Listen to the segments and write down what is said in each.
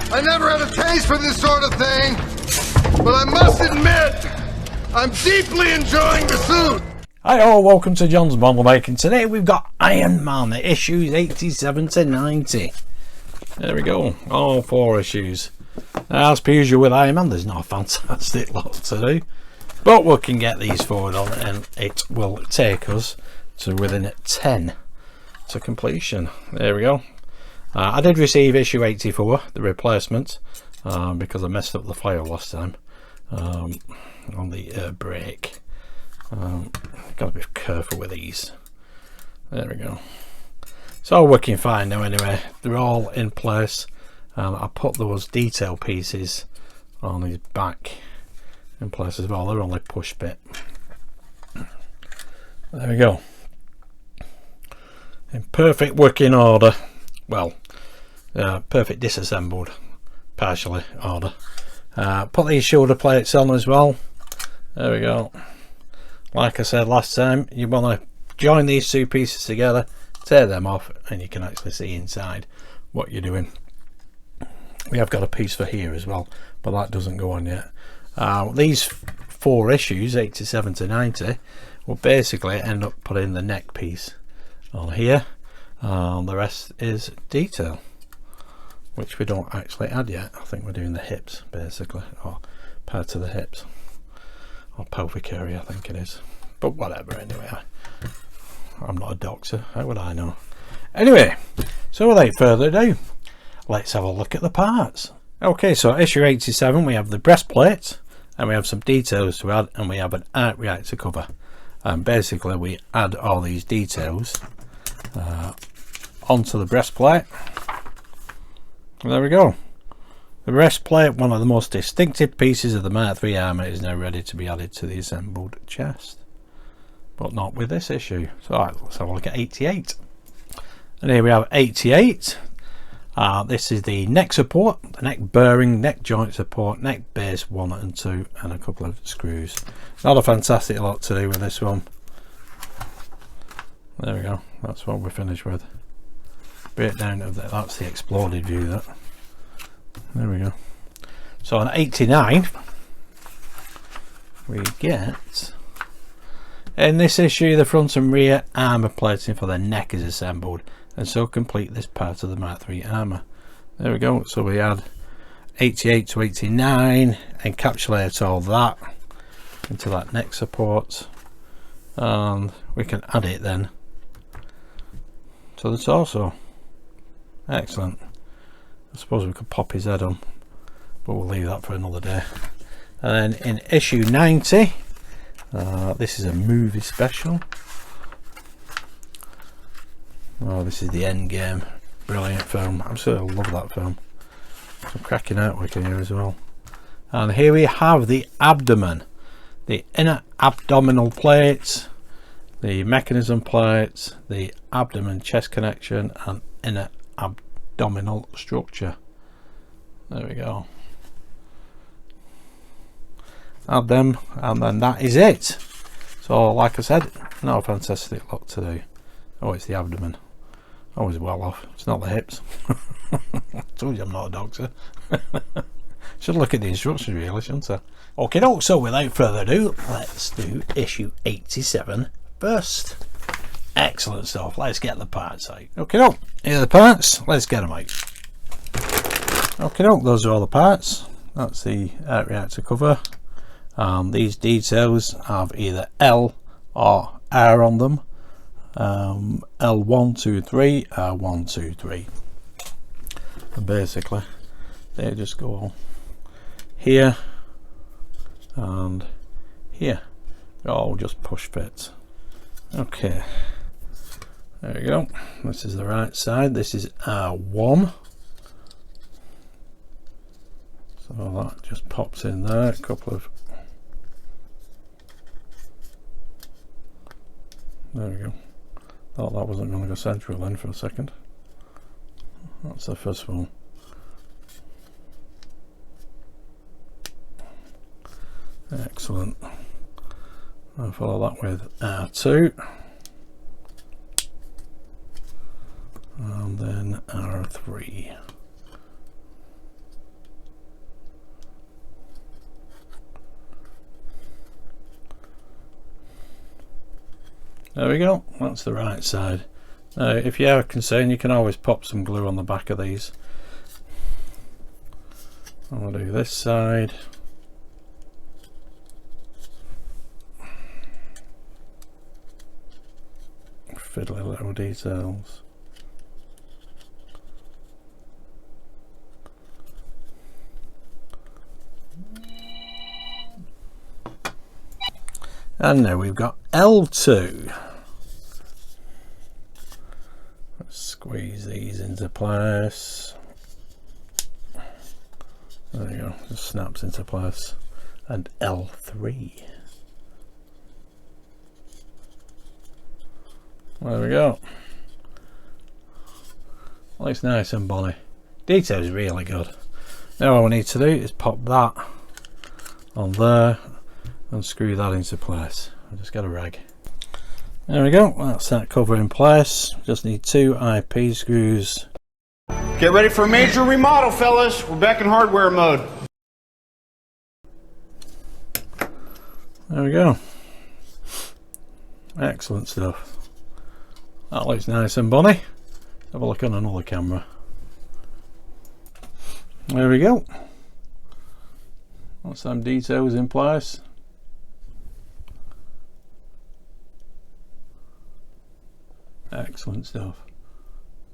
I never had a taste for this sort of thing, but I must admit, I'm deeply enjoying the suit. Hi all, welcome to John's Model Making. Today we've got Iron Man, issues 87 to 90. There we go, all 4 issues. As per usual with Iron Man, there's not a fantastic lot to do, but we can get these forward on and it will take us to within 10 to completion. There we go. I did receive issue 84, the replacement, because I messed up the file last time on the brake. Gotta be careful with these. There we go. It's all working fine now anyway. They're all in place. I put those detail pieces on his back in place as well. They're only push bit. There we go. In perfect working order. Well, perfect disassembled, partially order. Put these shoulder plates on as well. There we go. Like I said last time, you want to join these 2 pieces together, tear them off, and you can actually see inside what you're doing. We have got a piece for here as well, but that doesn't go on yet. These 4 issues, 87 to 90, will basically end up putting the neck piece on here. The rest is detail, which we don't actually add yet. I think we're doing the hips basically, or part of the hips, or pelvic area I think it is, but whatever. Anyway, I'm not a doctor, how would I know? Anyway, so without further ado, let's have a look at the parts. Okay, so issue 87, we have the breastplate and we have some details to add, and we have an Arc Reactor cover, and basically we add all these details onto the breastplate. And there we go. The breastplate, one of the most distinctive pieces of the Mark III armour, is now ready to be added to the assembled chest, but not with this issue. So let's have a look at 88. And here we have 88. This is the neck support, the neck bearing, neck joint support, neck base 1 and 2, and a couple of screws. Not a fantastic lot to do with this one. There we go, that's what we're finished with. Breakdown of that, that's the exploded view, that. There we go. So on 89, we get, in this issue, the front and rear armour plating for the neck is assembled, and so complete this part of the Mark III armour. There we go, so we add 88 to 89, encapsulate all that into that neck support, and we can add it then to the torso. Excellent. I suppose we could pop his head on, but we'll leave that for another day. And then in issue 90, this is a movie special. Oh, this is the Endgame. Brilliant film. I absolutely love that film. Some cracking artwork in here as well. And here we have the abdomen, the inner abdominal plates, the mechanism plates, the abdomen chest connection, and inner abdominal structure. There we go. Add them, and then that is it. So like I said, not a fantastic lot to do. Oh, it's the abdomen. Always well off. It's not the hips. I told you I'm not a doctor. Should look at the instructions really, shouldn't I? Okay, so without further ado, let's do issue 87 first. Excellent stuff. Let's get the parts out. Okay, here are the parts. Let's get them out. Okay, those are all the parts. That's the Arc Reactor cover. These details have either L or R on them. L123, R123, and basically they just go here and here. They're all just push fits. Okay, there we go. This is the right side. This is R1, so that just pops in there. A couple of, there we go. Thought that wasn't going to go central then for a second. That's the first one. Excellent. I'll follow that with R2. And then R3. There we go, that's the right side. Now if you are concerned, you can always pop some glue on the back of these. I'll do this side. Fiddly little details. And now we've got L2. Let's squeeze these into place. There you go, just snaps into place. And L3. There we go. Looks nice and bonny. Detail is really good. Now all we need to do is pop that on there and screw that into place. I'll just get a rag. There we go, that's that cover in place. Just need 2 IP screws. Get ready for a major remodel, fellas. We're back in hardware mode. There we go. Excellent stuff. That looks nice and bonny. Have a look on another camera. There we go. Got some details in place. Excellent stuff.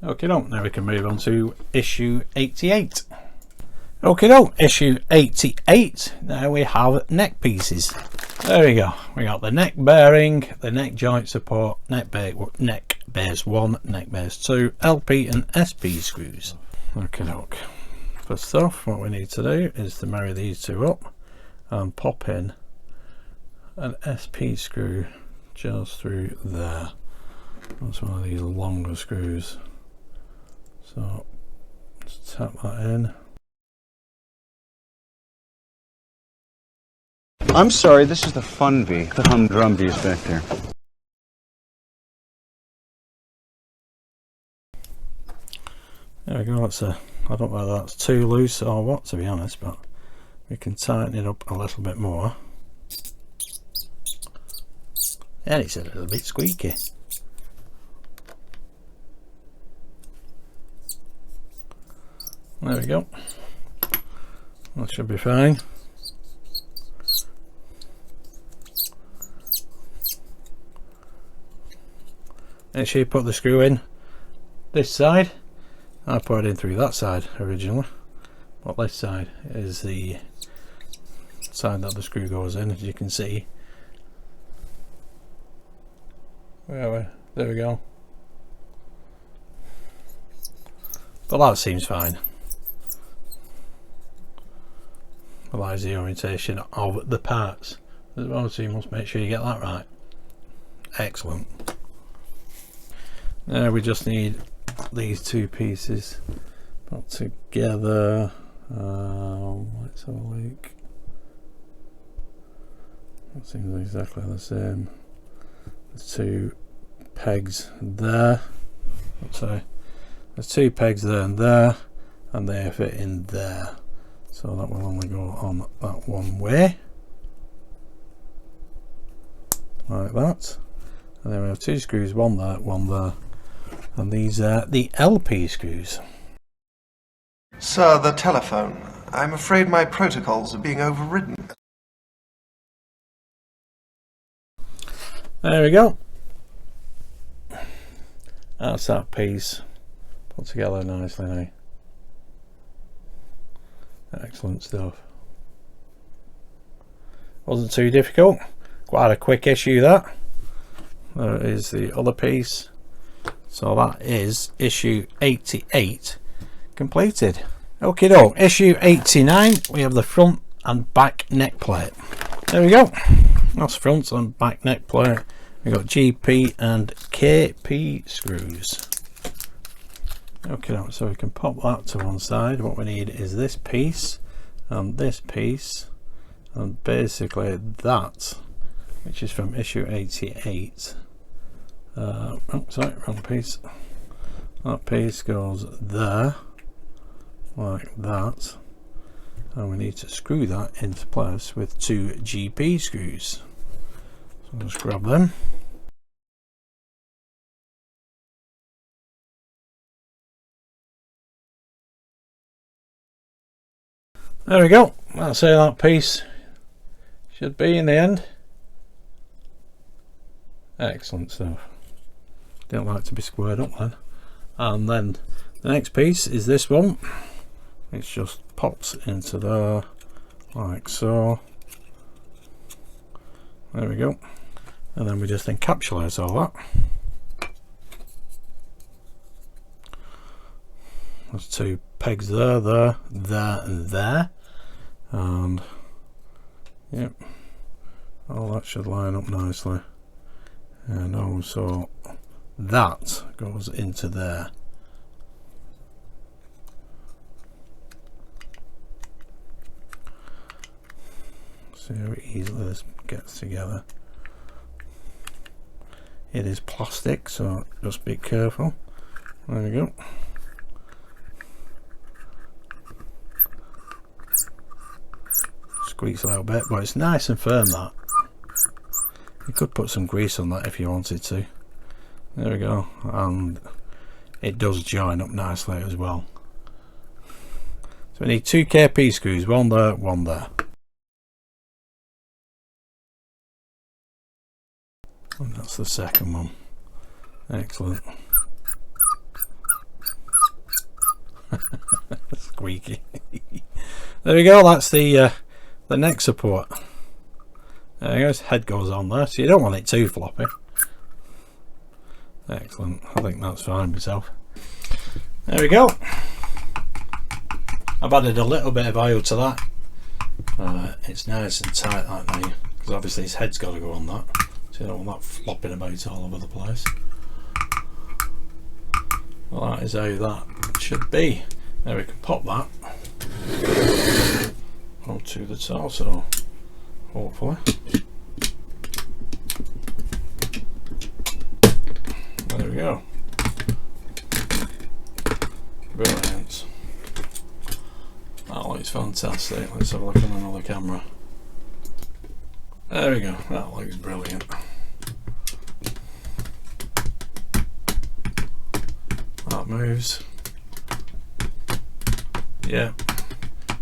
Okay, now we can move on to issue 88. Okay, issue 88. Now we have neck pieces. There we go. We got the neck bearing, the neck joint support, neck bears 1, neck bears 2, LP and SP screws. Okay, first off, what we need to do is to marry these two up and pop in an SP screw just through there. That's one of these longer screws. So just tap that in. I'm sorry, this is the Fun-V. The humdrum V is back there. There we go, that's I don't know whether that's too loose or what, to be honest, but we can tighten it up a little bit more. And it's a little bit squeaky. There we go. That should be fine. Make sure you put the screw in this side. I put it in through that side originally, but this side is the side that the screw goes in, as you can see. There we go. But that seems fine. Allows the orientation of the parts as well, so you must make sure you get that right. Excellent. Now we just need these two pieces put together. Let's have a look. That seems exactly the same. There's 2 pegs there. Sorry, there's 2 pegs there, and they fit in there. So that will only go on that one way, like that. And then we have 2 screws, one there, one there. And these are the LP screws. Sir, the telephone. I'm afraid my protocols are being overridden. There we go. That's that piece put together nicely now. Excellent stuff. Wasn't too difficult. Quite a quick issue that. There is the other piece. So that is issue 88 completed. Okay, issue 89, we have the front and back neck plate. There we go. That's front and back neck plate. We've got GP and KP screws. Okay, so we can pop that to one side. What we need is this piece and this piece, and basically that, which is from issue 88. Oh, sorry, wrong piece. That piece goes there, like that, and we need to screw that into place with 2 GP screws. So just grab them. There we go. That's how that piece should be in the end. Excellent stuff. Don't like to be squared up then. And then the next piece is this one, which just pops into there like so. There we go. And then we just encapsulate all that. There's two pegs there, and there. And yep, all that should line up nicely. And also that goes into there. See how easily this gets together. It is plastic, so just be careful. There we go. Squeaks a little bit, but it's nice and firm, that. You could put some grease on that if you wanted to. There we go. And it does join up nicely as well. So we need 2 KP screws, one there, one there. And that's the second one. Excellent. Squeaky. There we go, that's the neck support. There you go, head goes on there, so you don't want it too floppy. Excellent, I think that's fine myself. There we go. I've added a little bit of oil to that. It's nice and tight that now, because obviously his head's got to go on that, so you don't want that flopping about all over the place. Well, that is how that should be. Now we can pop that onto the torso, hopefully. There we go. Brilliant. That looks fantastic. Let's have a look on another camera. There we go. That looks brilliant. That moves. Yeah.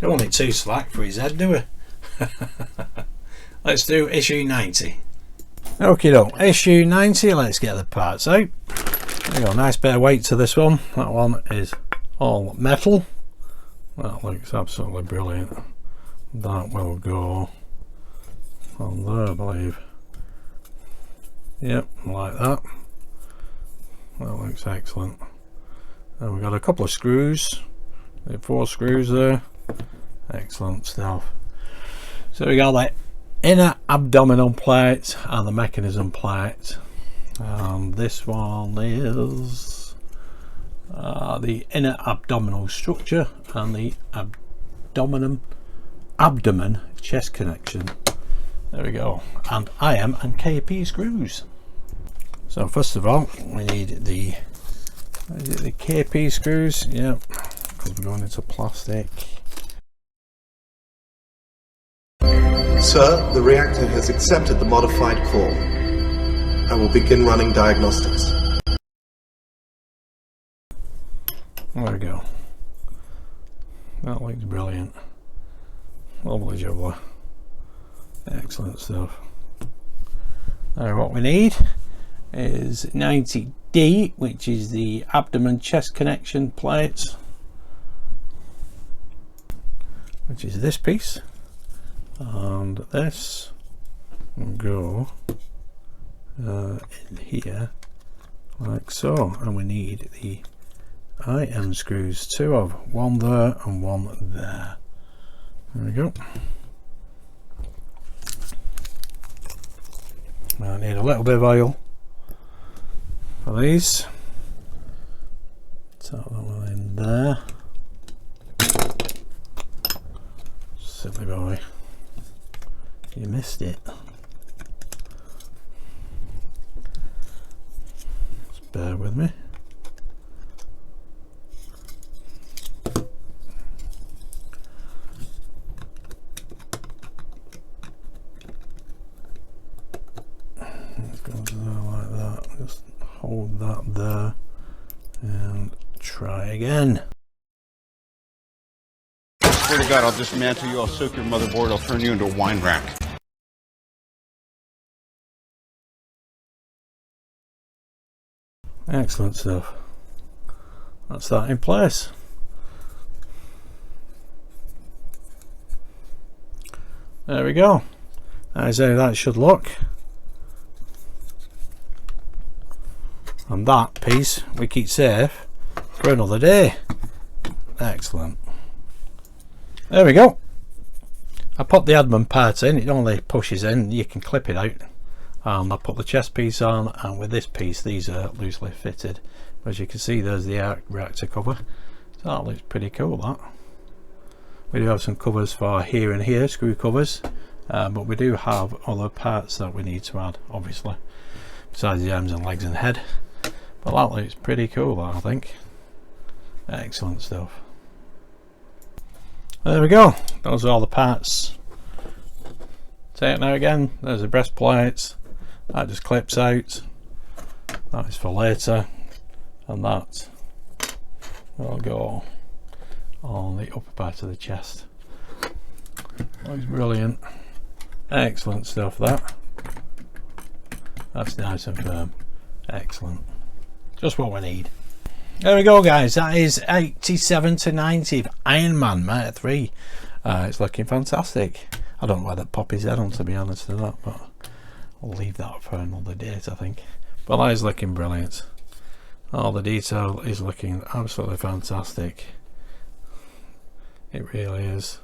Don't want it too slack for his head, do we? Let's do issue 90. Okay, issue 90. Let's get the parts out. There you go. Nice bit of weight to this one. That one is all metal. That looks absolutely brilliant. That will go on there, I believe. Yep, like that. That looks excellent. And we've got a couple of screws. 4 screws there. Excellent stuff. So we got that inner abdominal plate and the mechanism plate. This one is the inner abdominal structure and the abdomen chest connection. There we go. And IM and KP screws. So first of all, we need the KP screws. Yep, because we're going into plastic. Sir, the reactor has accepted the modified core. I will begin running diagnostics. There we go. That looks brilliant. Lovely jubbly. Excellent stuff. Now what we need is 90D, which is the abdomen chest connection plate, which is this piece. And this will go in here like so, and we need the IM screws, 2 of, 1 there and 1 there. There we go. I need a little bit of oil for these. Tap that one in there. Silly boy. You missed it. Just bear with me. Let's go there like that. Just hold that there and try again. Swear to God, I'll dismantle you, I'll soak your motherboard, I'll turn you into a wine rack. Excellent stuff. That's that in place. There we go. That's how that should look. And that piece we keep safe for another day. Excellent. There we go. I put the admin part in, it only pushes in, you can clip it out. And I put the chest piece on, and with this piece these are loosely fitted. As you can see, there's the arc reactor cover. So that looks pretty cool, that. We do have some covers for here and here, screw covers, but we do have other parts that we need to add, obviously, besides the arms and legs and head. But that looks pretty cool, I think. Excellent stuff. There we go. Those are all the parts. Take it now again. There's the breastplates. That just clips out. That is for later. And that will go on the upper part of the chest. Looks brilliant. Excellent stuff, that. That's nice and firm. Excellent. Just what we need. There we go, guys. That is 87 to 90 Iron Man Mark 3. It's looking fantastic. I don't know why that pop his head on, to be honest with that, but I'll leave that for another date, I think. But that is looking brilliant. All the detail is looking absolutely fantastic. It really is.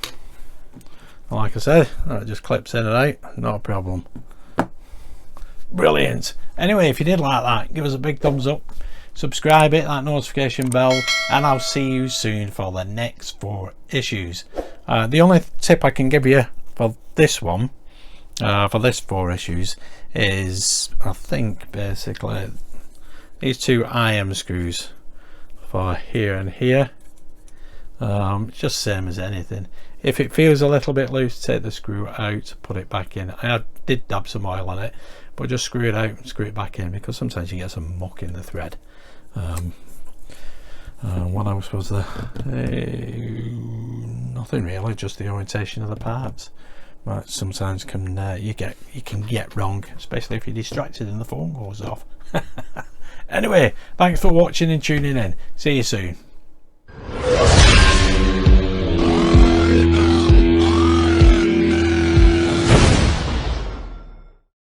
And like I said, it just clips in and out, no problem. Brilliant. Anyway, if you did like that, give us a big thumbs up, subscribe, hit that notification bell, and I'll see you soon for the next 4 issues. The only tip I can give you for this one, for this 4 issues, is I think basically these 2 IM screws for here and here. It's just same as anything. If it feels a little bit loose, take the screw out, put it back in. I did dab some oil on it, but just screw it out and screw it back in, because sometimes you get some muck in the thread. What else was there? Nothing really, just the orientation of the parts. But sometimes you can get wrong, especially if you're distracted and the phone goes off. Anyway, thanks for watching and tuning in. See you soon.